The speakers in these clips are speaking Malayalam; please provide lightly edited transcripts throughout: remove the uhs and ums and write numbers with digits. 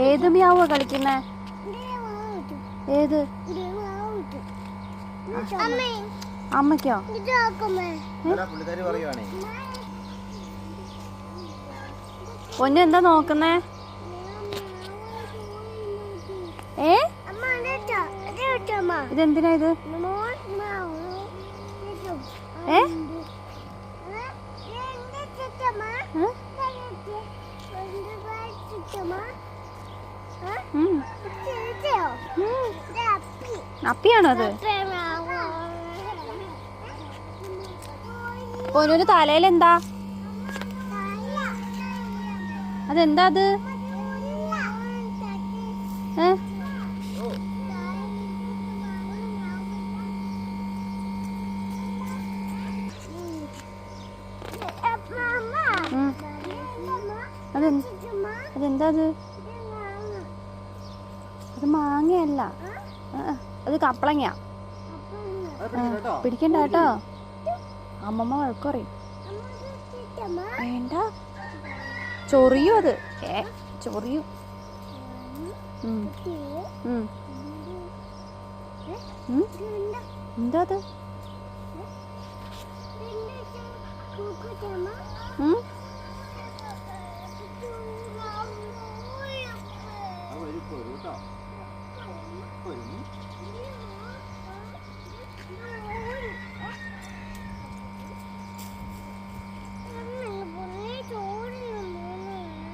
ഏത് മ്യാവാ കളിക്കുന്നേ? ഏത് അമ്മയ്ക്കോ? പൊന്നു എന്താ നോക്കുന്നേ? ഏ ഇതെന്തിനാ ഇത്? ഏ അപ്പിയാണോ അത്? പൊന്നൂന് തലയിൽ എന്താ? അതെന്താ അത്? അതെന്താ അത്? അത് മാങ്ങയല്ല, അത് കപ്പളങ്ങ. പിടിക്കണ്ട കേട്ടോ, അമ്മമ്മ വഴക്കുറയും. വേണ്ട, ചൊറിയും അത്. ചൊറിയും. എന്താ അത്?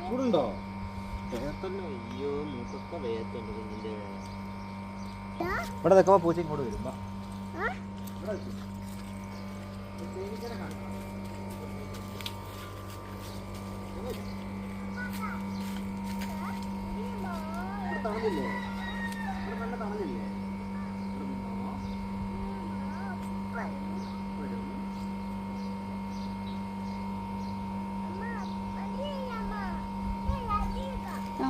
ചൂടുണ്ടോ? അയ്യോ മൂക്കൊക്കെ വേത്തുണ്ട് കുഞ്ഞിന്റെ. ഇവിടെ നിൽക്കുമ്പോ പൂച്ച ഇങ്ങോട്ട് വരുമ്പോ തണലില്ലേ? ഇവിടെ നല്ല തണലില്ലേ? ആ